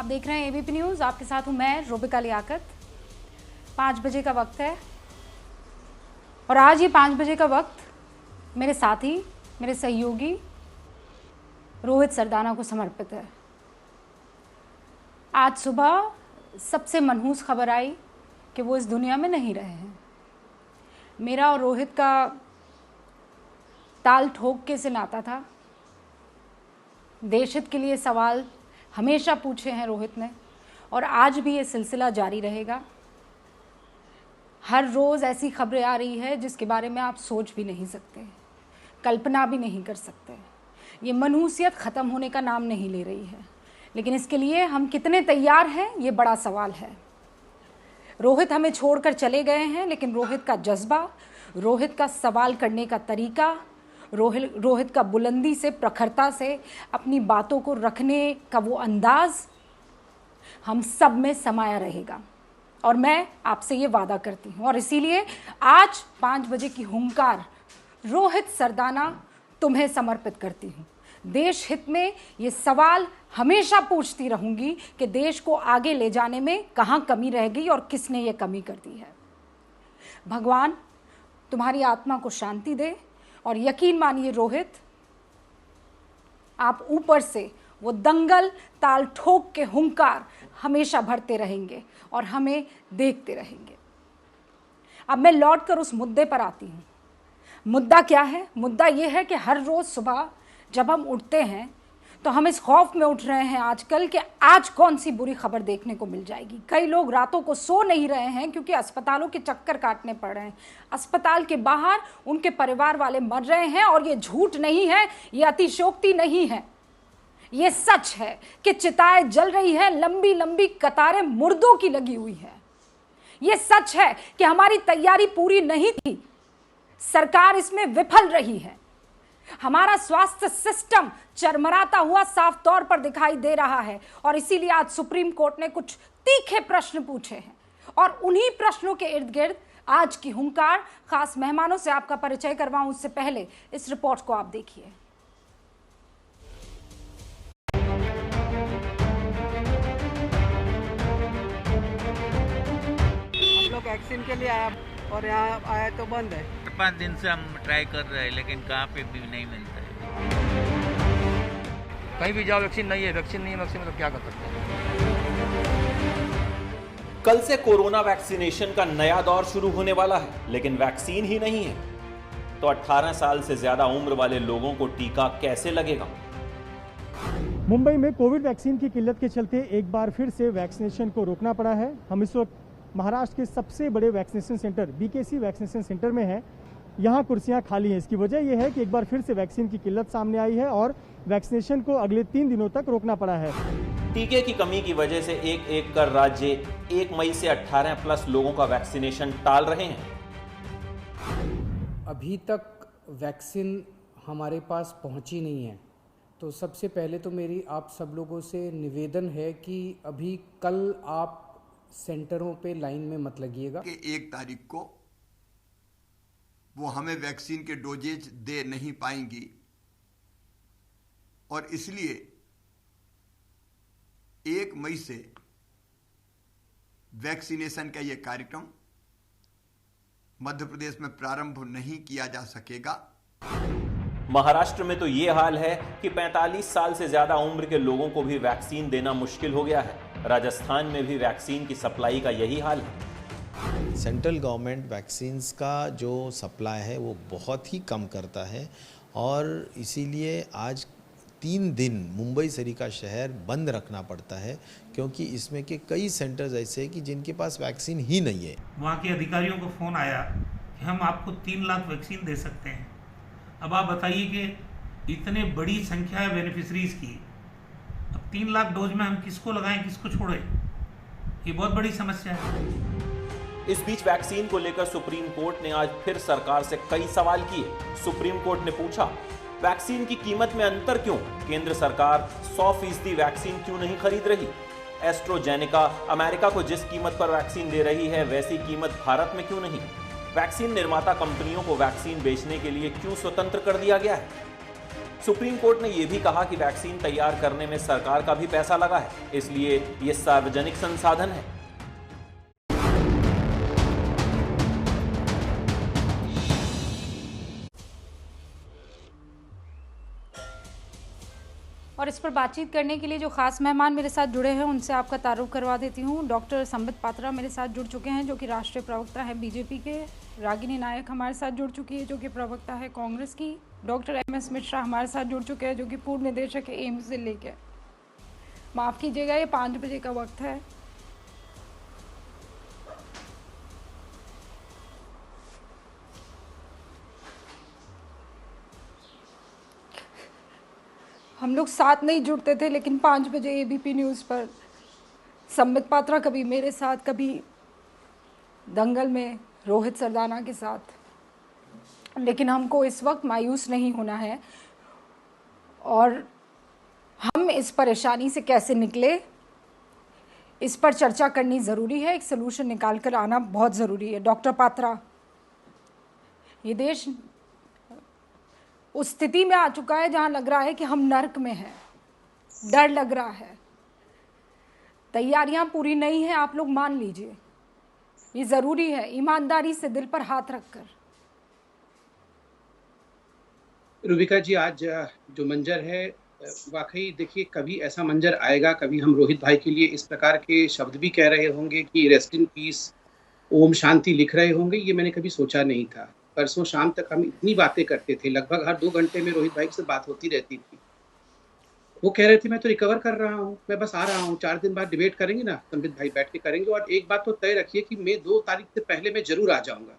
देख रहे हैं एबीपी न्यूज़। आपके साथ हूं मैं रोबिका लियाकत। 5 बजे का वक्त है और आज ये 5 बजे का वक्त मेरे साथी, मेरे सहयोगी रोहित सरदाना को समर्पित है। आज सुबह सबसे मनहूस खबर आई कि वो इस दुनिया में नहीं रहे हैं। मेरा और रोहित का ताल ठोक के से नाता था। देश हित के लिए सवाल हमेशा पूछे हैं रोहित ने और आज भी ये सिलसिला जारी रहेगा। हर रोज़ ऐसी खबरें आ रही है जिसके बारे में आप सोच भी नहीं सकते, कल्पना भी नहीं कर सकते। ये मनहूसियत ख़त्म होने का नाम नहीं ले रही है, लेकिन इसके लिए हम कितने तैयार हैं ये बड़ा सवाल है। रोहित हमें छोड़कर चले गए हैं, लेकिन रोहित का जज्बा, रोहित का सवाल करने का तरीका, रोहित का बुलंदी से, प्रखरता से अपनी बातों को रखने का वो अंदाज हम सब में समाया रहेगा और मैं आपसे ये वादा करती हूँ। और इसीलिए आज 5 बजे की हुंकार रोहित सरदाना तुम्हें समर्पित करती हूँ। देश हित में ये सवाल हमेशा पूछती रहूँगी कि देश को आगे ले जाने में कहाँ कमी रह गई और किसने ये कमी कर दी है। भगवान तुम्हारी आत्मा को शांति दे और यकीन मानिए रोहित, आप ऊपर से वो दंगल ताल ठोक के हुंकार हमेशा भरते रहेंगे और हमें देखते रहेंगे। अब मैं लौट कर उस मुद्दे पर आती हूँ। मुद्दा क्या है? मुद्दा ये है कि हर रोज़ सुबह जब हम उठते हैं तो हम इस खौफ में उठ रहे हैं आजकल कि आज कौन सी बुरी खबर देखने को मिल जाएगी। कई लोग रातों को सो नहीं रहे हैं क्योंकि अस्पतालों के चक्कर काटने पड़ रहे हैं। अस्पताल के बाहर उनके परिवार वाले मर रहे हैं और ये झूठ नहीं है, ये अतिशयोक्ति नहीं है, ये सच है कि चिताएं जल रही हैं, लंबी लंबी कतारें मुर्दों की लगी हुई है। ये सच है कि हमारी तैयारी पूरी नहीं थी, सरकार इसमें विफल रही है। हमारा स्वास्थ्य सिस्टम चरमराता हुआ साफ तौर पर दिखाई दे रहा है और इसीलिए आज सुप्रीम कोर्ट ने कुछ तीखे प्रश्न पूछे हैं और उन्हीं प्रश्नों के इर्द गिर्द आज की हुंकार। खास मेहमानों से आपका परिचय करवाऊं उससे पहले इस रिपोर्ट को आप देखिए। हम लोग वैक्सीन के लिए आया और यहाँ आया तो बंद है। 5 दिन से हम ट्राई कर रहे हैं लेकिन कहाँ पे भी नहीं मिलता है। कहीं भी जाओ वैक्सीन नहीं है, वैक्सीन नहीं है, वैक्सीन तो क्या कर सकते हैं। कल से कोरोना वैक्सीनेशन का नया दौर शुरू होने वाला है, लेकिन वैक्सीन ही नहीं है तो 18 साल से ज्यादा उम्र वाले लोगों को टीका कैसे लगेगा? मुंबई में कोविड वैक्सीन की किल्लत के चलते एक बार फिर से वैक्सीनेशन को रोकना पड़ा है। हम इस वक्त महाराष्ट्र के सबसे बड़े vaccination centre BKC vaccination centre में हैं। यहाँ कुर्सियाँ खाली हैं। इसकी वजह यह है कि एक बार फिर से वैक्सीन की किल्लत सामने आई है और वैक्सीनेशन को अगले 3 दिनों तक रोकना पड़ा है। टीके की कमी की वजह से एक एक कर राज्य 1 मई से 18+ लोगों का वैक्सीनेशन टाल रहे हैं। अभी तक वैक्सीन हमारे पास पहुंची नहीं है, तो सबसे पहले तो मेरी आप सब लोगों से निवेदन है कि अभी कल आप सेंटरों पे लाइन में मत लगिएगा कि 1 तारीख को वो हमें वैक्सीन के डोजेज दे नहीं पाएंगी और इसलिए 1 मई से वैक्सीनेशन का ये कार्यक्रम मध्य प्रदेश में प्रारंभ नहीं किया जा सकेगा। महाराष्ट्र में तो ये हाल है कि 45 साल से ज्यादा उम्र के लोगों को भी वैक्सीन देना मुश्किल हो गया है। राजस्थान में भी वैक्सीन की सप्लाई का यही हाल है। सेंट्रल गवर्नमेंट वैक्सीन्स का जो सप्लाई है वो बहुत ही कम करता है और इसीलिए आज 3 दिन मुंबई सरिता शहर बंद रखना पड़ता है क्योंकि इसमें के कई सेंटर्स ऐसे हैं कि जिनके पास वैक्सीन ही नहीं है। वहाँ के अधिकारियों को फ़ोन आया कि हम आपको 3 लाख वैक्सीन दे सकते हैं। अब आप बताइए कि इतने बड़ी संख्या है बेनिफिशरीज की, अब 3 लाख डोज में हम किसको लगाएं, किसको छोड़ें, ये बहुत बड़ी समस्या है। इस बीच वैक्सीन को लेकर सुप्रीम कोर्ट ने आज फिर सरकार से कई सवाल किए। सुप्रीम कोर्ट ने पूछा, वैक्सीन की कीमत में अंतर क्यों? केंद्र सरकार 100% वैक्सीन क्यों नहीं खरीद रही? एस्ट्रोजेनेका अमेरिका को जिस कीमत पर वैक्सीन दे रही है वैसी कीमत भारत में क्यों नहीं? वैक्सीन निर्माता कंपनियों को वैक्सीन बेचने के लिए क्यों स्वतंत्र कर दिया गया है? सुप्रीम कोर्ट ने यह भी कहा कि वैक्सीन तैयार करने में सरकार का भी पैसा लगा है, इसलिए यह सार्वजनिक संसाधन है। और इस पर बातचीत करने के लिए जो खास मेहमान मेरे साथ जुड़े हैं उनसे आपका तारुफ करवा देती हूँ। डॉक्टर संबित पात्रा मेरे साथ जुड़ चुके हैं, जो कि राष्ट्रीय प्रवक्ता है बीजेपी के। रागिनी नायक हमारे साथ जुड़ चुकी है, जो कि प्रवक्ता है कांग्रेस की। डॉक्टर MS मिश्रा हमारे साथ जुड़ चुके हैं, जो कि पूर्व निदेशक है एम्स दिल्ली के। माफ़ कीजिएगा, ये 5 बजे का वक्त है। हम लोग साथ नहीं जुड़ते थे, लेकिन 5 बजे ABP न्यूज़ पर संबित पात्रा कभी मेरे साथ, कभी दंगल में रोहित सरदाना के साथ। लेकिन हमको इस वक्त मायूस नहीं होना है और हम इस परेशानी से कैसे निकले, इस पर चर्चा करनी ज़रूरी है। एक सलूशन निकाल कर आना बहुत ज़रूरी है। डॉक्टर पात्रा, ये देश उस स्थिति में आ चुका है जहां लग रहा है कि हम नर्क में हैं। डर लग रहा है, तैयारियां पूरी नहीं हैं, आप लोग मान लीजिए। ये ज़रूरी है, ईमानदारी से दिल पर हाथ रखकर। रुबिका जी, आज जो मंजर है वाकई देखिए, कभी ऐसा मंजर आएगा, कभी हम रोहित भाई के लिए इस प्रकार के शब्द भी कह रहे होंगे कि rest in peace, Om Shanti लिख रहे होंगे, ये मैंने कभी सोचा नहीं था। परसों शाम तक हम इतनी बातें करते थे, लगभग हर 2 घंटे में रोहित भाई से बात होती रहती थी। वो कह रहे थे मैं तो रिकवर कर रहा हूँ, मैं बस आ रहा हूँ, 4 दिन बाद डिबेट करेंगे ना, संबित भाई बैठ के करेंगे, और एक बात तो तय रखिए कि मैं 2 तारीख से पहले मैं जरूर आ जाऊँगा।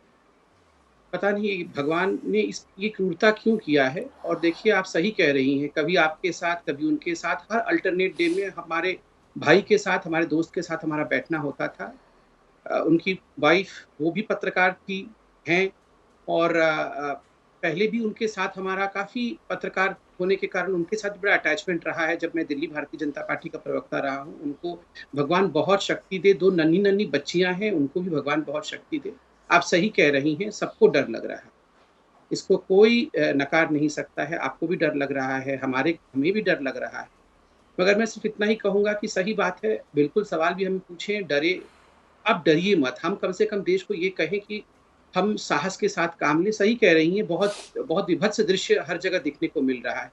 पता नहीं भगवान ने ये क्रूरता क्यों किया है। और देखिए, आप सही कह रही हैं, कभी आपके साथ, कभी उनके साथ, हर अल्टरनेट डे में हमारे भाई के साथ, हमारे दोस्त के साथ हमारा बैठना होता था। उनकी वाइफ वो भी पत्रकार थी हैं, और पहले भी उनके साथ हमारा काफ़ी पत्रकार होने के कारण उनके साथ बड़ा अटैचमेंट रहा है। जब मैं दिल्ली भारतीय जनता पार्टी का प्रवक्ता रहा हूँ, उनको भगवान बहुत शक्ति दे। 2 नन्ही नन्ही बच्चियाँ हैं, उनको भी भगवान बहुत शक्ति दे। आप सही कह रही हैं, सबको डर लग रहा है, इसको कोई नकार नहीं सकता है। आपको भी डर लग रहा है, हमें भी डर लग रहा है, मगर मैं सिर्फ इतना ही कहूँगा कि सही बात है, बिल्कुल सवाल भी हमें पूछें, डरे, अब डरिए मत। हम कम से कम देश को ये कहें कि हम साहस के साथ काम लें। सही कह रही हैं, बहुत बहुत विभत्स दृश्य हर जगह देखने को मिल रहा है।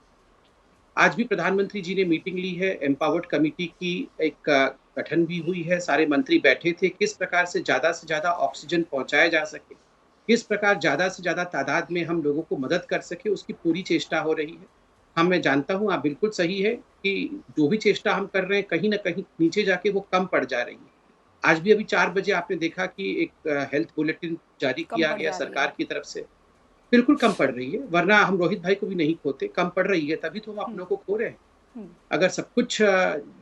आज भी प्रधानमंत्री जी ने मीटिंग ली है, एम्पावर्ड कमेटी की एक गठन भी हुई है, सारे मंत्री बैठे थे, किस प्रकार से ज़्यादा ऑक्सीजन पहुंचाया जा सके, किस प्रकार ज़्यादा से ज़्यादा तादाद में हम लोगों को मदद कर सके, उसकी पूरी चेष्टा हो रही है। मैं जानता हूँ, आप बिल्कुल सही है कि जो भी चेष्टा हम कर रहे हैं, कहीं ना कहीं नीचे जाके वो कम पड़ जा रही है। आज भी अभी 4 बजे आपने देखा कि एक हेल्थ बुलेटिन जारी किया गया सरकार की तरफ से, बिल्कुल कम पड़ रही है, वरना हम रोहित भाई को भी नहीं खोते। कम पड़ रही है, तभी तो हम अपनों को खो रहे हैं। अगर सब कुछ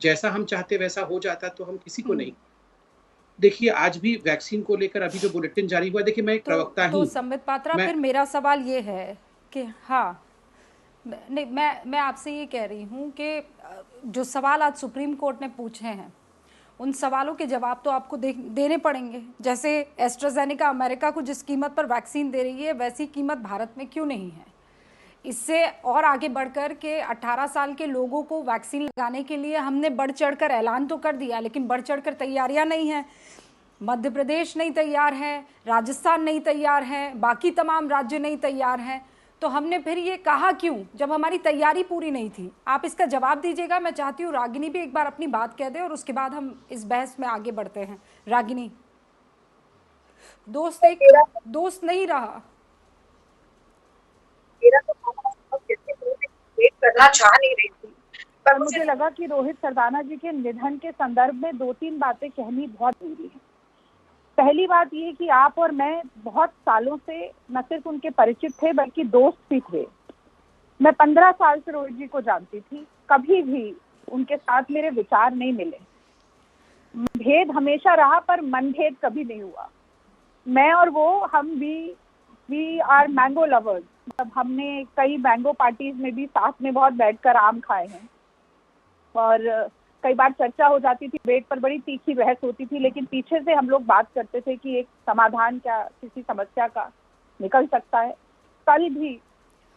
जैसा हम चाहते वैसा हो जाता तो हम किसी को नहीं। देखिए, आज भी वैक्सीन को लेकर अभी जो बुलेटिन जारी हुआ, देखिए मैं एक प्रवक्ता तो संबित पात्रा, फिर मेरा सवाल ये है कि हाँ, नहीं, मैं आपसे ये कह रही हूँ कि जो सवाल आज सुप्रीम कोर्ट ने पूछे हैं, उन सवालों के जवाब तो आपको देने पड़ेंगे। जैसे एस्ट्राजेनेका अमेरिका को जिस कीमत पर वैक्सीन दे रही है, वैसी कीमत भारत में क्यों नहीं है। इससे और आगे बढ़कर के 18 साल के लोगों को वैक्सीन लगाने के लिए हमने बढ़ चढ़कर ऐलान तो कर दिया, लेकिन बढ़ चढ़कर तैयारियां नहीं हैं। मध्य प्रदेश नहीं तैयार है, राजस्थान नहीं तैयार है, बाकी तमाम राज्य नहीं तैयार हैं। तो हमने फिर ये कहा क्यों, जब हमारी तैयारी पूरी नहीं थी। आप इसका जवाब दीजिएगा। मैं चाहती हूँ रागिनी भी एक बार अपनी बात कह दे और उसके बाद हम इस बहस में आगे बढ़ते हैं। रागिनी, दोस्त नहीं रहा। मेरा तो करना चाह नहीं रही थी, पर मुझे लगा कि रोहित सरदाना जी के निधन के संदर्भ में 2-3 बातें कहनी बहुत जरूरी है। पहली बात ये कि आप और मैं बहुत सालों से न सिर्फ उनके परिचित थे, बल्कि दोस्त भी थे। मैं 15 साल से रोहित जी को जानती थी, कभी भी उनके साथ मेरे विचार नहीं मिले। भेद हमेशा रहा, पर मनभेद कभी नहीं हुआ। मैं और वो, हम वी आर मैंगो लवर्स। मतलब हमने कई मैंगो पार्टीज में भी साथ में बहुत बैठकर आम खाए हैं, और कई बार चर्चा हो जाती थी, डिबेट पर बड़ी तीखी बहस होती थी, लेकिन पीछे से हम लोग बात करते थे कि एक समाधान क्या किसी समस्या का निकल सकता है। कल भी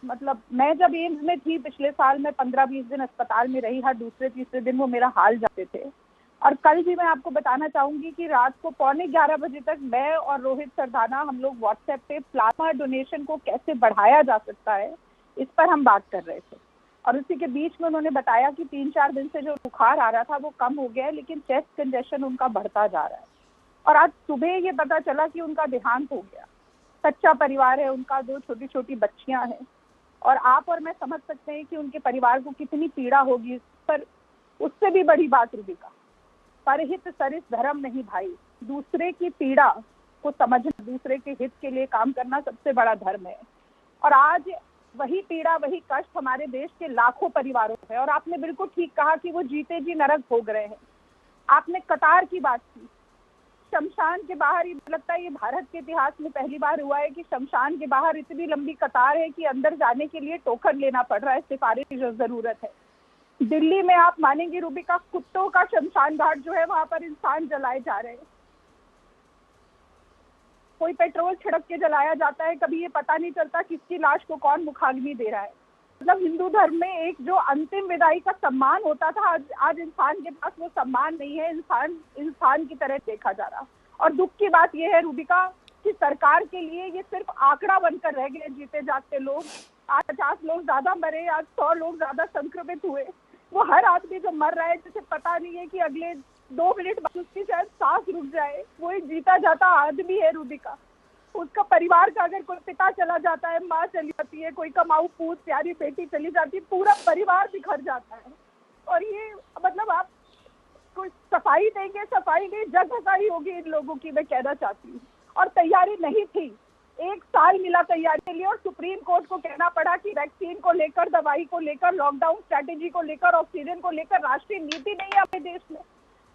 मतलब मैं जब एम्स में थी पिछले साल, मैं 15-20 दिन अस्पताल में रही, हर दूसरे तीसरे दिन वो मेरा हाल जाते थे। और कल भी मैं आपको बताना चाहूंगी कि रात को 11:45 बजे तक मैं और रोहित सरदाना हम लोग व्हाट्सएप पे प्लाज्मा डोनेशन को कैसे बढ़ाया जा सकता है इस पर हम बात कर रहे थे। और उसी के बीच में उन्होंने बताया कि 3-4 दिन से जो बुखार आ रहा था वो कम हो गया है, लेकिन चेस्ट कंजेशन उनका बढ़ता जा रहा है। और आज सुबह ये पता चला कि उनका देहांत हो गया। सच्चा परिवार है उनका, 2 छोटी छोटी बच्चियां हैं, और आप और मैं समझ सकते हैं कि उनके परिवार को कितनी पीड़ा होगी। पर उससे भी बड़ी बात रूबिका, परहित सरिस धर्म नहीं भाई, दूसरे की पीड़ा को समझना, दूसरे के हित के लिए काम करना सबसे बड़ा धर्म है। और आज वही पीड़ा, वही कष्ट हमारे देश के लाखों परिवारों में है। और आपने बिल्कुल ठीक कहा कि वो जीते जी नरक भोग रहे हैं। आपने कतार की बात की, शमशान के बाहर, ये लगता है ये भारत के इतिहास में पहली बार हुआ है कि शमशान के बाहर इतनी लंबी कतार है कि अंदर जाने के लिए टोकन लेना पड़ रहा है, सिफारिश की जो जरूरत है। दिल्ली में आप मानेंगे रूबिका, कुत्तों का शमशान घाट जो है वहां पर इंसान जलाए जा रहे हैं। कोई पेट्रोल छिड़क के जलाया जाता है, कभी ये पता नहीं चलता किसकी लाश को कौन मुखाग्नि दे रहा है। मतलब हिंदू धर्म में एक जो अंतिम विदाई का सम्मान होता था, आज इंसान के पास वो सम्मान नहीं है। इंसान की तरह देखा जा रहा। और दुख की बात यह है रूबिका कि सरकार के लिए ये सिर्फ आंकड़ा बनकर रह गए जीते जागते लोग। आज 50 लोग ज्यादा मरे, आज 100 लोग ज्यादा संक्रमित हुए। वो हर आदमी जो मर रहा है जिसे पता नहीं है कि अगले 2 मिनट बाद उसकी शायद सांस रुक जाए, वो एक जीता जाता आदमी है रूबिका। उसका परिवार का अगर कोई पिता चला जाता है, माँ चली जाती है, कोई कमाऊ पूत प्यारी बेटी चली जाती है, पूरा परिवार बिखर जाता है। और ये मतलब आप कोई सफाई देंगे, सफाई नहीं जग हसाई होगी इन लोगों की, मैं कहना चाहती हूँ। और तैयारी नहीं थी, 1 साल मिला तैयारी के लिए, और सुप्रीम कोर्ट को कहना पड़ा कि वैक्सीन को लेकर, दवाई को लेकर, लॉकडाउन स्ट्रैटेजी को लेकर, ऑक्सीजन को लेकर राष्ट्रीय नीति नहीं है अपने देश में।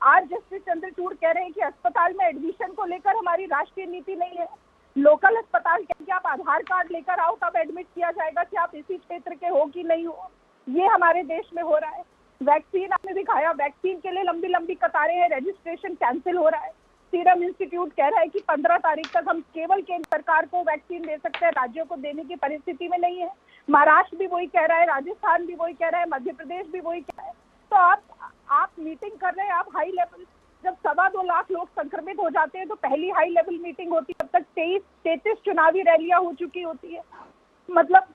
आज जस्टिस चंद्रचूड़ कह रहे हैं कि अस्पताल में एडमिशन को लेकर हमारी राष्ट्रीय नीति नहीं है। लोकल अस्पताल कहेंगे आप आधार कार्ड लेकर आओ तब एडमिट किया जाएगा कि आप इसी क्षेत्र के हो कि नहीं हो। ये हमारे देश में हो रहा है। वैक्सीन आपने दिखाया, वैक्सीन के लिए लंबी लंबी कतारें हैं, रजिस्ट्रेशन कैंसिल हो रहा है। सीरम इंस्टीट्यूट कह रहा है कि 15 तारीख तक हम केवल केंद्र सरकार को वैक्सीन दे सकते हैं, राज्यों को देने की परिस्थिति में नहीं है। महाराष्ट्र भी वही कह रहा है, राजस्थान भी वही कह रहा है, मध्य प्रदेश भी वही कह रहा है। तो आप मीटिंग कर रहे हैं, आप हाई लेवल, जब 2.25 लाख लोग संक्रमित हो जाते हैं तो पहली हाई लेवल मीटिंग होती है, तब तक 23-33 चुनावी रैलियां हो चुकी होती है। मतलब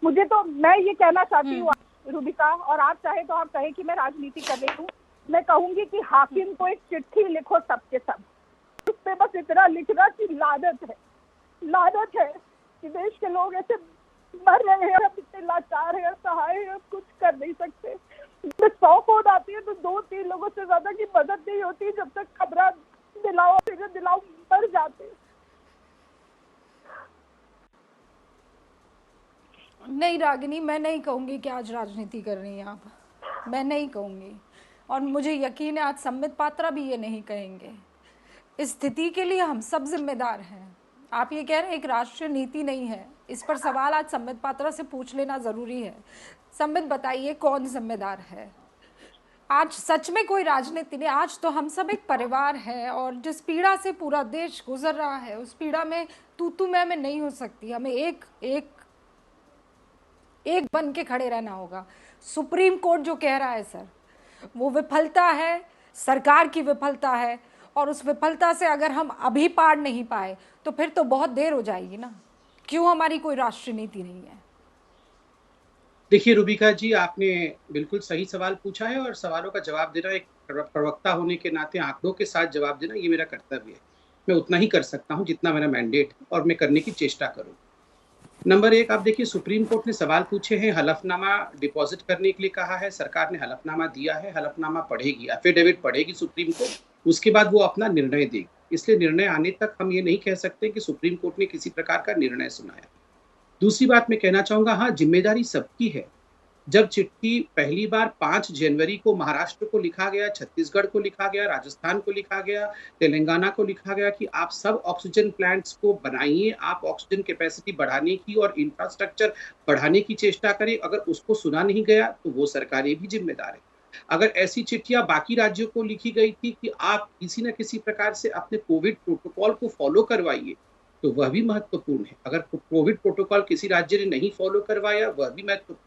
मुझे तो, मैं ये कहना चाहती हूँ रूबिका, और आप चाहे तो आप कहें कि मैं राजनीति कर रही हूँ, मैं कहूंगी कि हाकिम को एक चिट्ठी लिखो सबके सब, उस पे बस इतना लिखना कि लानत है कि देश के लोग ऐसे मर रहे हैं, अब इतने लाचार है, असहाय है, अब कुछ कर नहीं सकते। 100 फोन आती है तो 2-3 लोगों से ज्यादा की मदद नहीं होती, जब तक खबरा दिलाओ मर जाते। नहीं रागिनी, मैं नहीं कहूँगी कि आज राजनीति कर रही हैं आप, मैं नहीं कहूँगी। और मुझे यकीन है आज संबित पात्रा भी ये नहीं कहेंगे। इस स्थिति के लिए हम सब जिम्मेदार हैं। आप ये कह रहे हैं एक राष्ट्रीय नीति नहीं है, इस पर सवाल आज संबित पात्रा से पूछ लेना ज़रूरी है। संबित बताइए कौन जिम्मेदार है? आज सच में कोई राजनीति नहीं, आज तो हम सब एक परिवार है, और जिस पीड़ा से पूरा देश गुजर रहा है उस पीड़ा में तू मैं नहीं हो सकती। हमें एक बन के खड़े रहना होगा। सुप्रीम कोर्ट जो कह रहा है सर, वो विफलता है, सरकार की विफलता है, और उस विफलता से अगर हम अभी पार नहीं पाए तो फिर तो बहुत देर हो जाएगी ना। क्यों हमारी कोई राष्ट्रीय नीति नहीं है? देखिए रूबिका जी, आपने बिल्कुल सही सवाल पूछा है, और सवालों का जवाब देना एक प्रवक्ता होने के नाते आंकड़ों के साथ जवाब देना ये मेरा कर्तव्य है। मैं उतना ही कर सकता हूं जितना मेरा मैंडेट है, और मैं करने की चेष्टा करूं। नंबर 1, आप देखिए सुप्रीम कोर्ट ने सवाल पूछे हैं, हलफनामा डिपॉजिट करने के लिए कहा है, सरकार ने हलफनामा दिया है, हलफनामा पढ़ेगी, एफिडेविट पढ़ेगी सुप्रीम कोर्ट, उसके बाद वो अपना निर्णय देगी। इसलिए निर्णय आने तक हम ये नहीं कह सकते कि सुप्रीम कोर्ट ने किसी प्रकार का निर्णय सुनाया। दूसरी बात मैं कहना चाहूंगा, हाँ जिम्मेदारी सबकी है। जब चिट्ठी पहली बार 5 जनवरी को महाराष्ट्र को लिखा गया, छत्तीसगढ़ को लिखा गया, राजस्थान को लिखा गया, तेलंगाना को लिखा गया कि आप सब ऑक्सीजन प्लांट्स को बनाइए, आप ऑक्सीजन कैपेसिटी बढ़ाने की और इंफ्रास्ट्रक्चर बढ़ाने की चेष्टा करें, अगर उसको सुना नहीं गया तो वो सरकारें भी जिम्मेदार है। अगर ऐसी चिट्ठियां बाकी राज्यों को लिखी गई थी कि आप किसी न किसी प्रकार से अपने कोविड प्रोटोकॉल को फॉलो करवाइए, तो वह भी महत्वपूर्ण है। अगर कोविड प्रोटोकॉल किसी राज्य ने नहीं फॉलो करवाया, वह भी महत्वपूर्ण।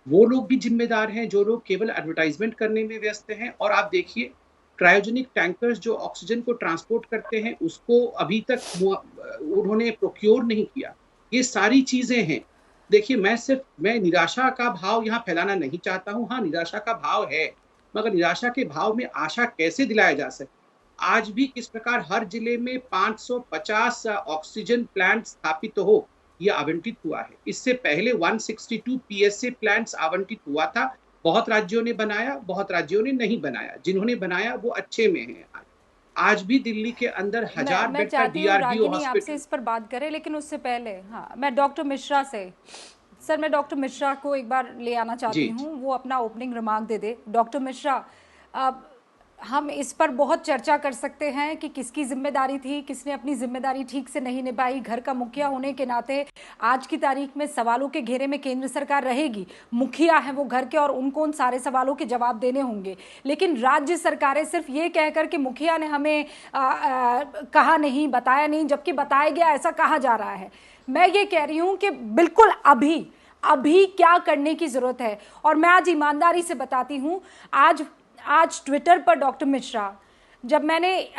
वो लोग भी जिम्मेदार हैं जो लोग केवल एडवर्टाइजमेंट करने में व्यस्त हैं। और आप देखिए, क्रायोजेनिक टैंकर्स जो ऑक्सीजन को ट्रांसपोर्ट करते हैं, उसको अभी तक उन्होंने प्रोक्योर नहीं किया। ये सारी चीजें हैं। देखिए, मैं निराशा का भाव यहाँ फैलाना नहीं चाहता हूँ। हाँ, निराशा का भाव है, मगर निराशा के भाव में आशा कैसे दिलाया जा सकता? आज भी किस प्रकार हर जिले में 550 ऑक्सीजन प्लांट स्थापित हो, यह आवंटित हुआ है। इससे पहले 162 पीएसए प्लांट्स आवंटित हुआ था। बहुत राज्यों ने बनाया, बहुत राज्यों ने नहीं बनाया। जिन्होंने बनाया वो अच्छे में हैं। आज भी दिल्ली के अंदर 1000 मैं बेड का चाहती हूँ डीआरडीओ रागिनी आपसे हॉस्पिटल। इस पर बात करें, लेकिन उससे पहले मैं डॉक्टर मिश्रा से सर मैं डॉक्टर मिश्रा को एक बार ले आना चाहती हूँ, वो अपना ओपनिंग रिमार्क दे दे। डॉक्टर मिश्रा, अब हम इस पर बहुत चर्चा कर सकते हैं कि किसकी जिम्मेदारी थी, किसने अपनी जिम्मेदारी ठीक से नहीं निभाई। घर का मुखिया होने के नाते आज की तारीख में सवालों के घेरे में केंद्र सरकार रहेगी। मुखिया है वो घर के, और उनको उन सारे सवालों के जवाब देने होंगे। लेकिन राज्य सरकारें सिर्फ ये कहकर कि मुखिया ने हमें कहा नहीं, बताया नहीं, जबकि बताया गया ऐसा कहा जा रहा है। मैं ये कह रही हूँ कि बिल्कुल अभी क्या करने की जरूरत है। और मैं आज ईमानदारी से बताती हूँ, आज ट्विटर पर डॉक्टर मिश्रा, जब मैंने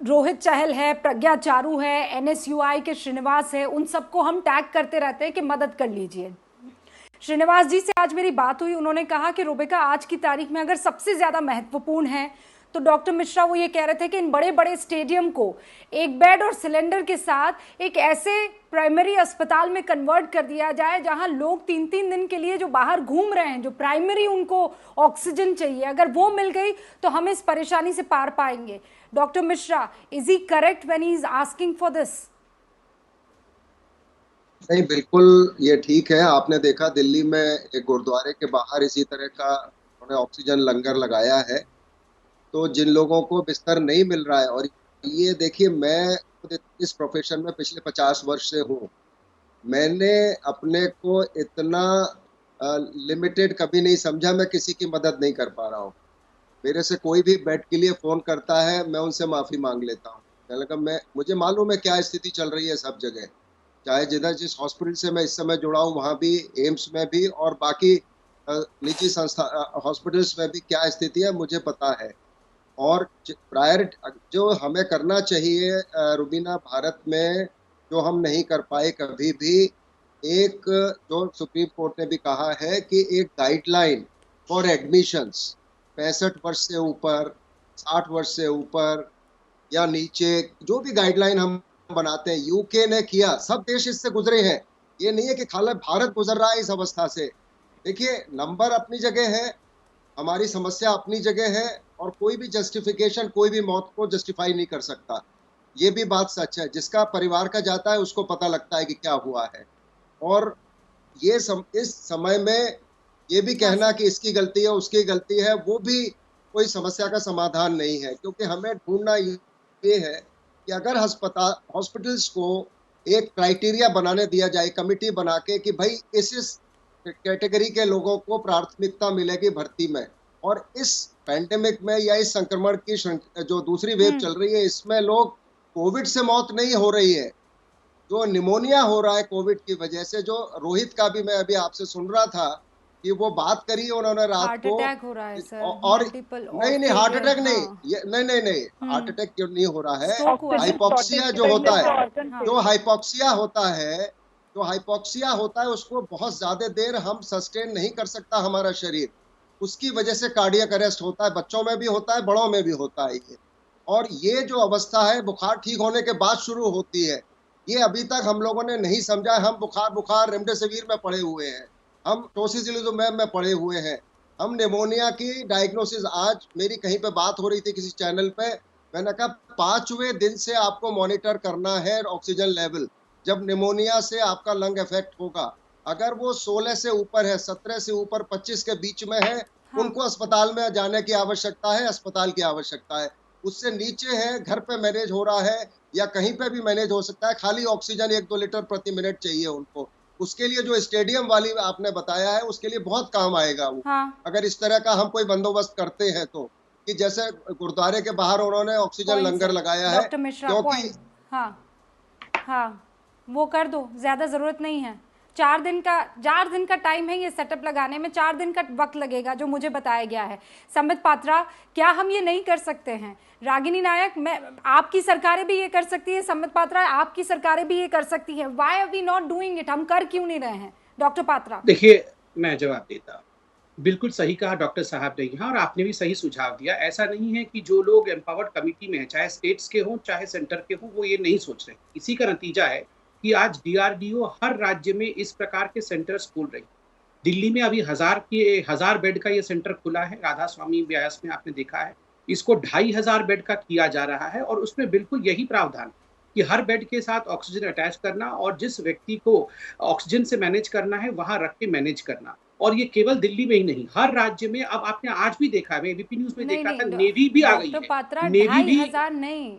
रोहित चहल है, प्रज्ञा चारू है, एनएसयूआई के श्रीनिवास है, उन सबको हम टैग करते रहते हैं कि मदद कर लीजिए। श्रीनिवास जी से आज मेरी बात हुई, उन्होंने कहा कि रूबिका, आज की तारीख में अगर सबसे ज़्यादा महत्वपूर्ण है तो डॉक्टर मिश्रा वो ये कह रहे थे कि इन बड़े बड़े स्टेडियम को एक बेड और सिलेंडर के साथ एक ऐसे प्राइमरी अस्पताल में कन्वर्ट कर दिया जाए जहां लोग 3-3 दिन के लिए जो बाहर घूम रहे हैं, जो प्राइमरी उनको ऑक्सीजन चाहिए, अगर वो मिल गई तो हम इस परेशानी से पार पाएंगे। Doctor Mishra, is he correct when he is asking for this? नहीं, बिल्कुल ये ठीक है। आपने देखा दिल्ली में एक गुरुद्वारे के बाहर इसी तरह का उन्होंने ऑक्सीजन लंगर लगाया है। तो जिन लोगों को बिस्तर नहीं मिल रहा है, और ये देखिए, मैं खुद इस प्रोफेशन में पिछले 50 वर्ष से हूँ, मैंने अपने को इतना लिमिटेड कभी नहीं समझा। मैं किसी की मदद नहीं कर पा रहा हूँ। मेरे से कोई भी बेड के लिए फ़ोन करता है, मैं उनसे माफ़ी मांग लेता हूँ। कहने लगा, मुझे मालूम है क्या स्थिति चल रही है सब जगह, चाहे जिस हॉस्पिटल से मैं इस समय जुड़ा हूँ वहाँ भी, एम्स में भी, और बाकी निजी संस्था हॉस्पिटल्स में भी क्या स्थिति है मुझे पता है। और प्रायर जो हमें करना चाहिए रुबीना, भारत में जो हम नहीं कर पाए कभी भी, एक जो सुप्रीम कोर्ट ने भी कहा है कि एक गाइडलाइन फॉर एडमिशंस 65 वर्ष से ऊपर, 60 वर्ष से ऊपर या नीचे, जो भी गाइडलाइन हम बनाते हैं, यूके ने किया, सब देश इससे गुजरे हैं। ये नहीं है कि खाली भारत गुजर रहा है इस अवस्था से। देखिए, नंबर अपनी जगह है, हमारी समस्या अपनी जगह है, और कोई भी जस्टिफिकेशन कोई भी मौत को जस्टिफाई नहीं कर सकता। ये भी बात सच है। जिसका परिवार का जाता है उसको पता लगता है कि क्या हुआ है। और ये इस समय में ये भी कहना कि इसकी गलती है, उसकी गलती है, वो भी कोई समस्या का समाधान नहीं है। क्योंकि हमें ढूंढना ये है कि अगर हॉस्पिटल्स को एक क्राइटेरिया बनाने दिया जाए, कमिटी बना के, कि भाई इस कैटेगरी के लोगों को प्राथमिकता मिलेगी भर्ती में, और इस पैंडेमिक में या इस संक्रमण की जो दूसरी वेव चल रही है, इसमें लोग कोविड से मौत नहीं हो रही है, जो निमोनिया हो रहा है कोविड की वजह से। जो रोहित का भी मैं अभी आपसे सुन रहा था कि वो बात करी उन्होंने रात को, हार्ट अटैक हो रहा है सर, और नहीं हार्ट अटैक नहीं, ये नहीं हार्ट अटैक क्यों नहीं हो रहा है, हाइपोक्सिया जो होता है, जो हाइपोक्सिया होता है उसको बहुत ज्यादा देर हम सस्टेन नहीं कर सकता हमारा शरीर, उसकी वजह से कार्डियक अरेस्ट होता है। बच्चों में भी होता है, बड़ों में भी होता है ये। और ये जो अवस्था है बुखार ठीक होने के बाद शुरू होती है, ये अभी तक हम लोगों ने नहीं समझा। हम बुखार रेमडेसिविर में पड़े हुए हैं, हम टोसिलिजुमैब में पड़े हुए हैं, हम निमोनिया की डायग्नोसिस, आज मेरी कहीं पे बात हो रही थी किसी चैनल पे, मैंने कहा 5वें दिन से आपको मॉनिटर करना है ऑक्सीजन लेवल। जब निमोनिया से आपका लंग इफेक्ट होगा, अगर वो 16 से ऊपर है, 17 से ऊपर, 25 के बीच में है, उनको अस्पताल में जाने की आवश्यकता है, अस्पताल की आवश्यकता है। उससे नीचे है, घर पे मैनेज हो रहा है या कहीं पे भी मैनेज हो सकता है, खाली ऑक्सीजन 1-2 लीटर प्रति मिनट चाहिए उनको। उसके लिए जो स्टेडियम वाली आपने बताया है, उसके लिए बहुत काम आएगा वो। अगर इस तरह का हम कोई बंदोबस्त करते हैं तो, कि जैसे गुरुद्वारे के बाहर उन्होंने ऑक्सीजन लंगर लगाया है, क्योंकि हाँ, वो कर दो, ज़्यादा ज़रूरत नहीं है। 4 दिन का टाइम है ये सेटअप लगाने में, 4 दिन का वक्त लगेगा जो मुझे बताया गया है। संबित पात्रा, क्या हम ये नहीं कर सकते हैं? रागिनी नायक, आपकी सरकारें भी ये कर सकती है, संबित पात्रा आपकी सरकारें भी ये कर सकती है। Why are we not doing it? हम कर क्यों नहीं रहे हैं? डॉक्टर पात्रा। देखिए, मैं जवाब देता हूँ। बिल्कुल सही कहा डॉक्टर साहब ने यहाँ, और आपने भी सही सुझाव दिया। ऐसा नहीं है कि जो लोग एम्पावर्ड कमिटी में हैं, चाहे स्टेट्स के हों चाहे सेंटर के हों, वो ये नहीं सोच रहे। इसी का नतीजा है कि आज DRDO हर राज्य में इस प्रकार के सेंटर्स खोल रही। दिल्ली में अभी 1000 बेड का ये सेंटर खुला है, राधा स्वामी ब्यास में आपने देखा है। इसको 2500 बेड का किया जा रहा है, और उसमें बिल्कुल यही प्रावधान कि हर बेड के साथ ऑक्सीजन अटैच करना, और जिस व्यक्ति को ऑक्सीजन से मैनेज करना है वहां रख के मैनेज करना। और ये केवल दिल्ली में ही नहीं, हर राज्य में। अब आपने आज भी देखा है, एबीपी न्यूज में देखा था, नेवी भी आ गई है। पात्रा, नेवी भी 2500 नहीं,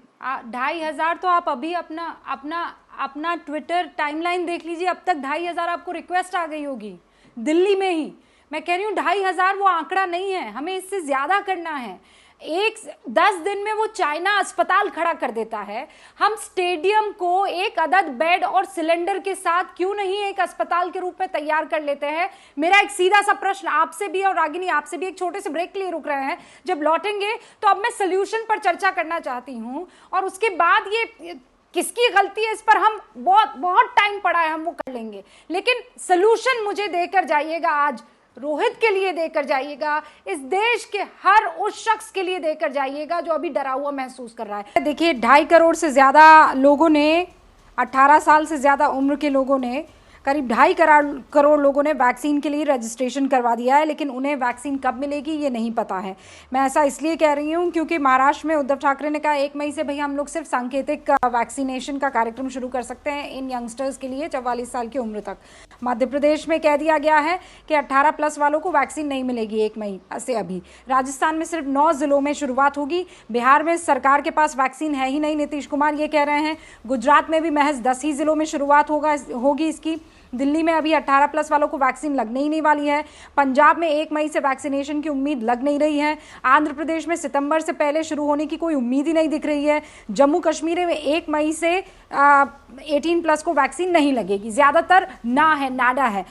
2500 तो आप अभी अपना ट्विटर टाइमलाइन देख लीजिए, अब तक 2500 आपको रिक्वेस्ट आ गई होगी दिल्ली में ही। मैं कह रही हूँ 2500 वो आंकड़ा नहीं है, हमें इससे ज्यादा करना है। 10 दिन में वो चाइना अस्पताल खड़ा कर देता है। हम स्टेडियम को एक अदद बेड और सिलेंडर के साथ क्यों नहीं एक अस्पताल के रूप में तैयार कर लेते हैं? मेरा एक सीधा सा प्रश्न आपसे भी, और रागिनी आपसे भी, एक छोटे से ब्रेक के लिए रुक रहे हैं, जब लौटेंगे तो अब मैं सोल्यूशन पर चर्चा करना चाहती हूँ, और उसके बाद ये किसकी गलती है इस पर हम बहुत टाइम पड़ा है, हम वो कर लेंगे। लेकिन सोल्यूशन मुझे देकर जाइएगा, आज रोहित के लिए देकर जाइएगा, इस देश के हर उस शख्स के लिए देकर जाइएगा जो अभी डरा हुआ महसूस कर रहा है। देखिए, 2.5 करोड़ से ज़्यादा लोगों ने, 18 साल से ज़्यादा उम्र के लोगों ने, करीब 2.5 करोड़ लोगों ने वैक्सीन के लिए रजिस्ट्रेशन करवा दिया है, लेकिन उन्हें वैक्सीन कब मिलेगी ये नहीं पता है। मैं ऐसा इसलिए कह रही हूँ क्योंकि महाराष्ट्र में उद्धव ठाकरे ने कहा 1 मई से भाई हम लोग सिर्फ सांकेतिक वैक्सीनेशन का कार्यक्रम शुरू कर सकते हैं इन यंगस्टर्स के लिए 44 साल की उम्र तक। मध्य प्रदेश में कह दिया गया है कि 18+ वालों को वैक्सीन नहीं मिलेगी 1 मई से। अभी राजस्थान में सिर्फ 9 जिलों में शुरुआत होगी। बिहार में सरकार के पास वैक्सीन है ही नहीं, नीतीश कुमार ये कह रहे हैं। गुजरात में भी महज 10 ही जिलों में शुरुआत होगी इसकी। दिल्ली में अभी 18+ वालों को वैक्सीन लगने ही नहीं वाली है। पंजाब में 1 मई से वैक्सीनेशन की उम्मीद लग नहीं रही है। आंध्र प्रदेश में सितंबर से पहले शुरू होने की कोई उम्मीद ही नहीं दिख रही है। जम्मू कश्मीर में 1 मई से 18+ को वैक्सीन नहीं लगेगी, ज़्यादातर नाडा है।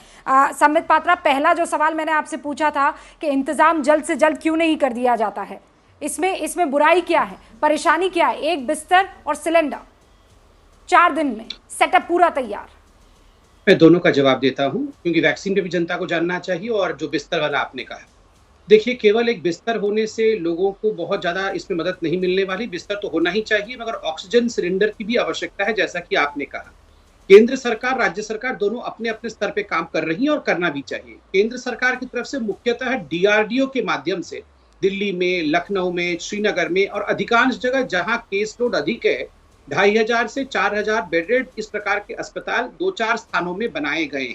संबित पात्रा, पहला जो सवाल मैंने आपसे पूछा था कि इंतज़ाम जल्द से जल्द क्यों नहीं कर दिया जाता है, इसमें बुराई क्या है, परेशानी क्या है? 1 बिस्तर और सिलेंडर, 4 दिन में सेटअप पूरा तैयार। मैं दोनों का जवाब देता हूं, क्योंकि वैक्सीन पे भी जनता को जानना चाहिए। और जो बिस्तर वाला आपने कहा, देखिए, केवल एक बिस्तर होने से लोगों को बहुत ज्यादा इसमें मदद नहीं मिलने वाली। बिस्तर तो होना ही चाहिए, मगर ऑक्सीजन सिलेंडर की भी आवश्यकता है, जैसा कि आपने कहा। केंद्र सरकार, राज्य सरकार दोनों अपने अपने स्तर पे काम कर रही है, और करना भी चाहिए। केंद्र सरकार की तरफ से मुख्यतः DRDO के माध्यम से दिल्ली में, लखनऊ में, श्रीनगर में, और अधिकांश जगह जहां केस लोड अधिक है, 2500 से 4000 बेडेड इस प्रकार के अस्पताल 2-4 स्थानों में बनाए गए।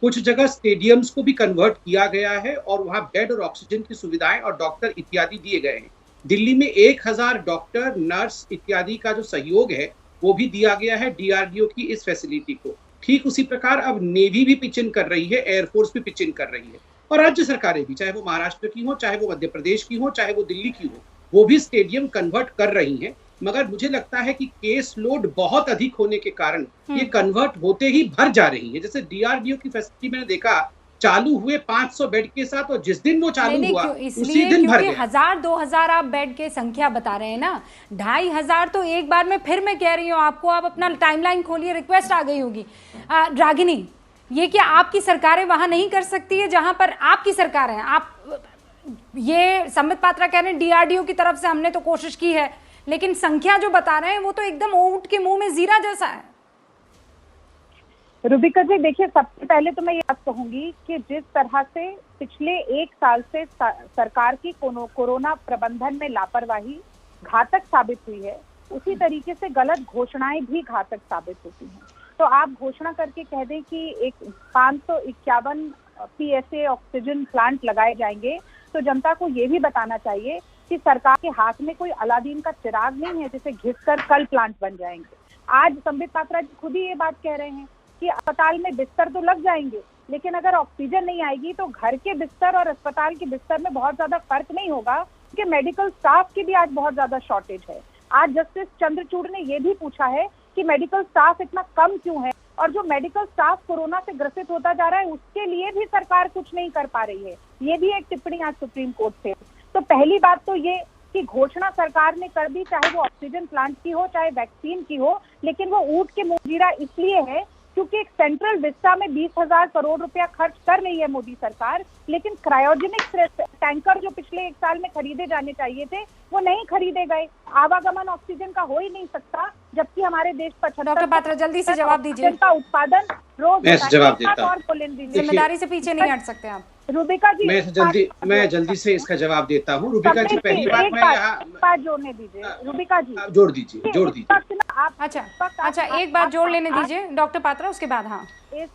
कुछ जगह स्टेडियम्स को भी कन्वर्ट किया गया है, और वहां बेड और ऑक्सीजन की सुविधाएं और डॉक्टर इत्यादि दिए गए हैं। दिल्ली में 1000 डॉक्टर, नर्स इत्यादि का जो सहयोग है वो भी दिया गया है DRDO की इस फैसिलिटी को। ठीक उसी प्रकार अब नेवी भी पिच इन कर रही है, एयरफोर्स भी पिच इन कर रही है, और राज्य सरकारें भी, चाहे वो महाराष्ट्र की हो, चाहे वो मध्य प्रदेश की हो, चाहे वो दिल्ली की हो, वो भी स्टेडियम कन्वर्ट कर रही हैं। मगर मुझे लगता है कि केस लोड बहुत अधिक होने के कारण ये कन्वर्ट होते ही भर जा रही है। जैसे DRDO की फैसिलिटी मैंने देखा, चालू हुए 500 बेड के साथ, और जिस दिन वो चालू हुआ उसी दिन भर गया। 1000-2000 आप बेड के संख्या बता रहे हैं ना, 2500 तो एक बार में, फिर मैं कह रही हूँ आपको, आप अपना टाइमलाइन खोलिए, रिक्वेस्ट आ गई होगी। रागिनी, ये क्या आपकी सरकारें वहां नहीं कर सकती है जहां पर आपकी सरकार है? आप ये संबित पात्रा कह रहे हैं DRDO की तरफ से हमने तो कोशिश की है, लेकिन संख्या जो बता रहे हैं वो तो एकदम ऊंट के मुंह में जीरा जैसा है। रुबिका जी, देखिए, सबसे पहले तो मैं ये बात कहूंगी कि जिस तरह से पिछले 1 साल से सरकार की कोरोना प्रबंधन में लापरवाही घातक साबित हुई है, उसी तरीके से गलत घोषणाएं भी घातक साबित होती हैं। तो आप घोषणा करके कह दें कि एक 551 PSA ऑक्सीजन प्लांट लगाए जाएंगे, तो जनता को ये भी बताना चाहिए कि सरकार के हाथ में कोई अलादीन का चिराग नहीं है जिसे घिसकर कल प्लांट बन जाएंगे। आज संबित पात्रा जी खुद ही ये बात कह रहे हैं कि अस्पताल में बिस्तर तो लग जाएंगे, लेकिन अगर ऑक्सीजन नहीं आएगी तो घर के बिस्तर और अस्पताल के बिस्तर में बहुत ज्यादा फर्क नहीं होगा, क्योंकि मेडिकल स्टाफ की भी आज बहुत ज्यादा शॉर्टेज है। आज जस्टिस चंद्रचूड़ ने ये भी पूछा है कि मेडिकल स्टाफ इतना कम क्यों है, और जो मेडिकल स्टाफ कोरोना से ग्रसित होता जा रहा है उसके लिए भी सरकार कुछ नहीं कर पा रही है। ये भी एक टिप्पणी आज सुप्रीम कोर्ट से। तो पहली बात तो ये कि घोषणा सरकार ने कर दी, चाहे वो ऑक्सीजन प्लांट की हो चाहे वैक्सीन की हो, लेकिन वो ऊंट के मुंह जीरा इसलिए है क्योंकि एक सेंट्रल विस्टा में 20,000 करोड़ रुपया खर्च कर रही है मोदी सरकार, लेकिन क्रायोजेनिक टैंकर जो पिछले 1 साल में खरीदे जाने चाहिए थे वो नहीं खरीदे गए। आवागमन ऑक्सीजन का हो ही नहीं सकता, जबकि हमारे देश पर डॉक्टर पात्रा जल्दी से जवाब दीजिए। का उत्पादन रोज जवाब देता हूं। और जिम्मेदारी से पीछे नहीं हट सकते आप। रूबिका जी मैं जल्दी से इसका जवाब देता हूँ। रूबिका जी पहली बात मैं यहाँ जोड़ने दीजिए। रूबिका जी जोड़ दीजिए। अच्छा एक बात जोड़ लेने दीजिए डॉक्टर पात्रा, उसके बाद। हाँ, इस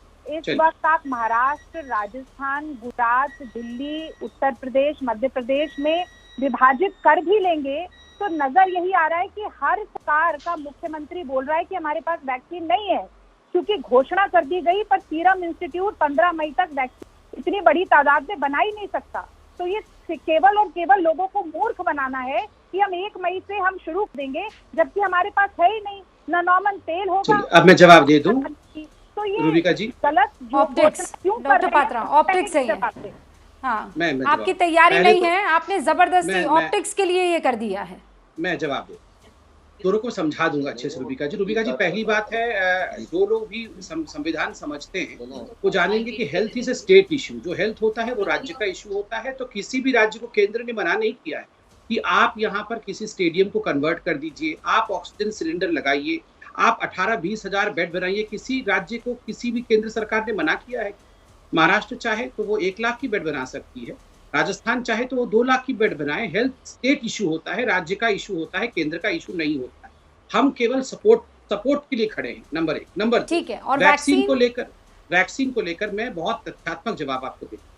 वक्त आप महाराष्ट्र, राजस्थान, गुजरात, दिल्ली, उत्तर प्रदेश, मध्य प्रदेश में विभाजित कर भी लेंगे तो नजर यही आ रहा है कि हर सरकार का मुख्यमंत्री बोल रहा है कि हमारे पास वैक्सीन नहीं है, क्योंकि घोषणा कर दी गई पर सीरम इंस्टीट्यूट 15 मई तक वैक्सीन इतनी बड़ी तादाद में बना ही नहीं सकता। तो ये केवल और केवल लोगों को मूर्ख बनाना है कि हम 1 मई से हम शुरू देंगे, जबकि हमारे पास है ही नहीं, न नॉर्मल तेल होगा। अब मैं जवाब दे दूं तो ये रूबिका जी, गलत ऑप्टिक्स, डॉक्टर पात्रा ऑप्टिक्स है ये। हाँ, आपकी तैयारी नहीं है, आपने जबरदस्ती ऑप्टिक्स के लिए ये कर दिया है। मैं जवाब दे दोनों को समझा दूंगा अच्छे से। रूबिका जी पहली बात है, जो लोग भी संविधान समझते हैं वो जानेंगे कि health is a state issue. जो हेल्थ होता है वो राज्य का इशू होता है। तो किसी भी राज्य को केंद्र ने मना नहीं किया है कि आप यहाँ पर किसी स्टेडियम को कन्वर्ट कर दीजिए, आप ऑक्सीजन सिलेंडर लगाइए, आप 18-20 हजार बेड बनाइए। किसी राज्य को किसी भी केंद्र सरकार ने मना किया है? महाराष्ट्र चाहे तो वो 1 लाख की बेड बना सकती है, राजस्थान चाहे तो वो 2 लाख की बेड बनाए। हेल्थ स्टेट इशू होता है, राज्य का इशू होता है, केंद्र का इशू नहीं होता है। हम केवल सपोर्ट के लिए खड़े हैं, नंबर 1। नंबर 2, ठीक है। और वैक्सीन को लेकर मैं बहुत तथ्यात्मक जवाब आपको देता हूं।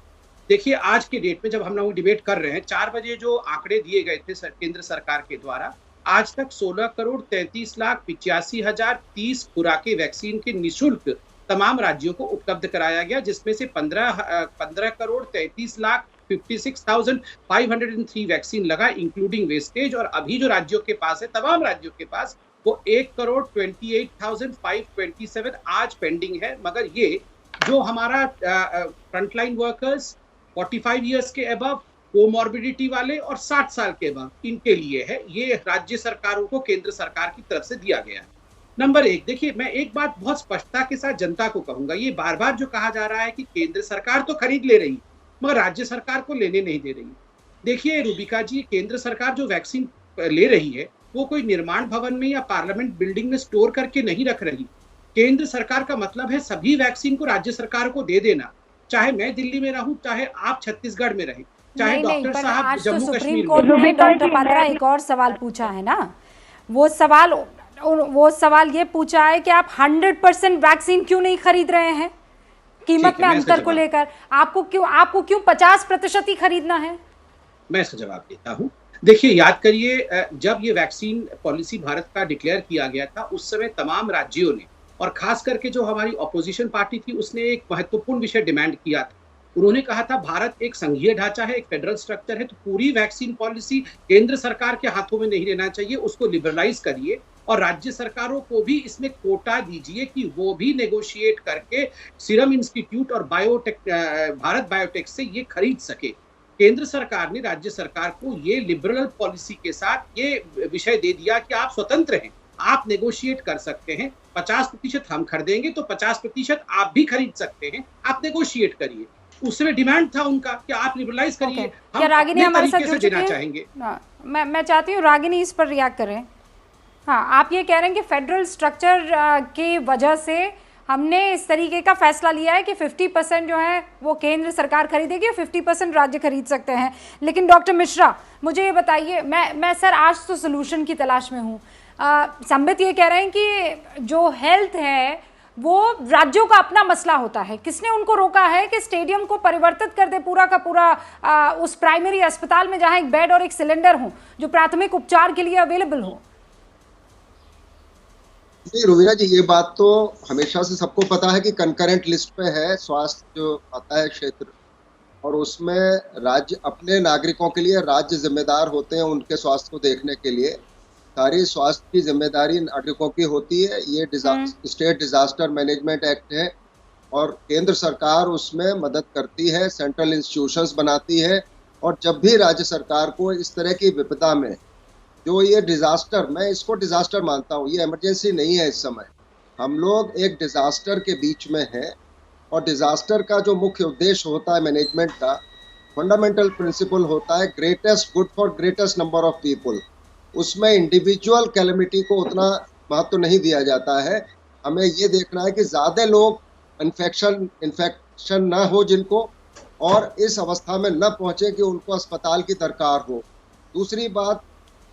देखिए, आज के डेट में जब हम लोग डिबेट कर रहे हैं, 4 बजे जो आंकड़े दिए गए थे केंद्र सरकार के द्वारा, आज तक 16,33,85,030 खुराकें वैक्सीन के निःशुल्क तमाम राज्यों को उपलब्ध कराया गया, जिसमें से 15,33,56,503 वैक्सीन लगा इंक्लूडिंग वेस्टेज। और अभी जो राज्यों के पास है, तमाम राज्यों के पास, वो 1,28,527 आज पेंडिंग है। मगर ये जो हमारा फ्रंटलाइन वर्कर्स, 45 ईयर्स के अबव, कोमॉर्बिडिटी वाले और 60 साल के अबव, इनके लिए है। ये राज्य सरकारों को केंद्र सरकार की तरफ से दिया गया है। नंबर 1, देखिए, मैं एक बात बहुत स्पष्टता के साथ जनता को कहूंगा। ये बार बार जो कहा जा रहा है कि केंद्र सरकार तो खरीद ले रही मगर राज्य सरकार को लेने नहीं दे रही। देखिए रूबिका जी, केंद्र सरकार जो वैक्सीन ले रही है वो कोई निर्माण भवन में या पार्लियामेंट बिल्डिंग में स्टोर करके नहीं रख रही। केंद्र सरकार का मतलब है सभी वैक्सीन को राज्य सरकार को दे देना, चाहे मैं दिल्ली में रहूं, चाहे आप छत्तीसगढ़ में रहें, चाहे डॉक्टर साहब जम्मू कश्मीर में। डॉक्टर पात्रा एक और सवाल पूछा है ना, वो सवाल ये पूछा है कि आप 100% वैक्सीन क्यों नहीं खरीद रहे हैं? कीमत में अंतर को लेकर आपको क्यों 50% ही खरीदना है? मैं इसका जवाब देता हूं। देखिए, याद करिए, जब ये वैक्सीन पॉलिसी भारत का डिक्लेयर किया गया था, उस समय तमाम राज्यों ने, और खास करके जो हमारी ऑपोजिशन पार्टी थी, उसने एक महत्वपूर्ण विषय डिमांड किया था। उन्होंने कहा था भारत एक संघीय ढांचा है, एक फेडरल स्ट्रक्चर है, तो पूरी वैक्सीन पॉलिसी केंद्र सरकार के हाथों में नहीं रहना चाहिए, उसको लिबरलाइज करिए और राज्य सरकारों को भी इसमें कोटा दीजिए कि वो भी नेगोशिएट करके सीरम इंस्टीट्यूट और भारत बायोटेक से ये खरीद सके। केंद्र सरकार ने राज्य सरकार को ये लिबरल पॉलिसी के साथ ये विषय दे दिया कि आप स्वतंत्र हैं, आप नेगोशिएट कर सकते हैं। 50% हम खरीदेंगे तो 50% आप भी खरीद सकते हैं, आप नेगोशिएट करिए। उसमें डिमांड था उनका कि आप लिबरलाइज करिए। हम रागिनी हमारे साथ जुड़ देना चाहेंगे। मैं चाहती हूँ रागिनी इस पर रिएक्ट करें। हाँ, आप ये कह रहे हैं कि फेडरल स्ट्रक्चर की वजह से हमने इस तरीके का फैसला लिया है कि 50% जो है वो केंद्र सरकार खरीदेगी और 50% राज्य खरीद सकते हैं। लेकिन डॉक्टर मिश्रा, मुझे ये बताइए, मैं सर आज तो सोल्यूशन की तलाश में हूँ। संबित ये कह रहे हैं कि जो हेल्थ है वो राज्यों का अपना मसला होता है। किसने उनको रोका है कि स्टेडियम को परिवर्तित कर दे पूरा का पूरा उस प्राइमरी अस्पताल में जहां एक बेड और एक सिलेंडर हो, जो प्राथमिक उपचार के लिए अवेलेबल हो? नहीं रुबीना जी, ये बात तो हमेशा से सबको पता है कि कंकरेंट लिस्ट पे है स्वास्थ्य जो आता है क्षेत्र, और उसमें राज्य अपने नागरिकों के लिए राज्य जिम्मेदार होते हैं उनके स्वास्थ्य को देखने के लिए। सारी स्वास्थ्य की जिम्मेदारी नागरिकों की होती है। ये स्टेट डिजास्टर मैनेजमेंट एक्ट है और केंद्र सरकार उसमें मदद करती है, सेंट्रल इंस्टीट्यूशंस बनाती है। और जब भी राज्य सरकार को इस तरह की विपदा में, जो ये डिजास्टर, मैं इसको डिजास्टर मानता हूँ, ये इमरजेंसी नहीं है इस समय, हम लोग एक डिजास्टर के बीच में हैं। और डिजास्टर का जो मुख्य उद्देश्य होता है मैनेजमेंट का, फंडामेंटल प्रिंसिपल होता है greatest good for greatest number of people. उसमें इंडिविजुअल कैलेमिटी को उतना महत्व नहीं दिया जाता है। हमें ये देखना है कि ज्यादा लोग इन्फेक्शन न हो जिनको, और इस अवस्था में न पहुंचे कि उनको अस्पताल की दरकार हो। दूसरी बात,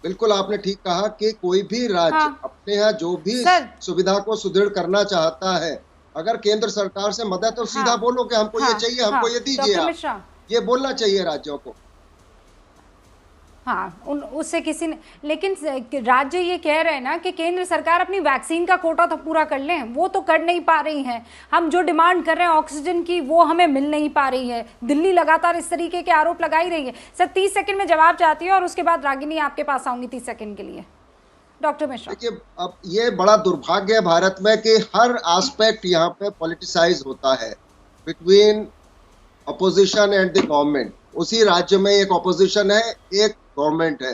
बिल्कुल आपने ठीक कहा कि कोई भी राज्य अपने यहाँ जो भी सुविधा को सुदृढ़ करना चाहता है, अगर केंद्र सरकार से मदद, तो सीधा बोलो कि हमको ये चाहिए, हमको ये दीजिए आप, ये बोलना चाहिए राज्यों को। उससे किसी ने, लेकिन राज्य ये कह रहे हैं ना कि केंद्र सरकार अपनी वैक्सीन का कोटा तो पूरा कर लें, वो तो कर नहीं पा रही हैं। हम जो डिमांड कर रहे हैं ऑक्सीजन की, वो हमें मिल नहीं पा रही है। दिल्ली लगातार इस तरीके के आरोप लगा ही रही है। सर 30 सेकंड में जवाब चाहती है और उसके बाद रागिनी आपके पास आऊंगी 30 सेकंड के लिए। डॉक्टर मिश्रा, देखिए, अब ये बड़ा दुर्भाग्य है भारत में कि हर एस्पेक्ट यहाँ पे पॉलिटिसाइज होता है between opposition and the government. उसी राज्य में एक अपोजिशन है, एक गवर्नमेंट है।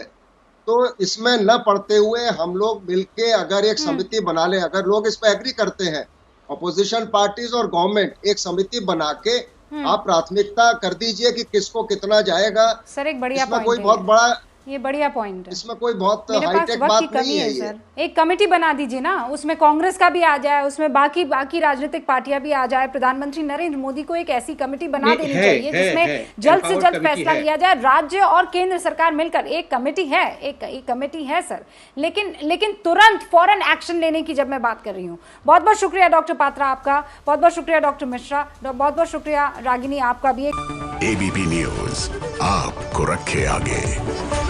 तो इसमें न पड़ते हुए हम लोग मिलके अगर एक समिति बना लें, अगर लोग इस पे एग्री करते हैं, अपोजिशन पार्टीज और गवर्नमेंट एक समिति बना के आप प्राथमिकता कर दीजिए कि किसको कितना जाएगा। सर एक बढ़िया इसमें कोई बहुत बड़ा, ये बढ़िया पॉइंट है, इसमें कोई बहुत हाईटेक बात नहीं है सर। एक कमेटी बना दीजिए ना, उसमें कांग्रेस का भी आ जाए, उसमें बाकी राजनीतिक पार्टियां भी आ जाए। प्रधानमंत्री नरेंद्र मोदी को एक ऐसी कमेटी बना देनी चाहिए जिसमें जल्द से जल्द फैसला लिया जाए। राज्य और केंद्र सरकार मिलकर एक कमेटी है, एक कमेटी है सर, लेकिन तुरंत फौरन एक्शन लेने की जब मैं बात कर रही हूँ। बहुत बहुत शुक्रिया डॉक्टर पात्रा आपका, बहुत बहुत शुक्रिया डॉक्टर मिश्रा, बहुत बहुत शुक्रिया रागिनी आपका भी। एबीपी न्यूज आपको रखे आगे।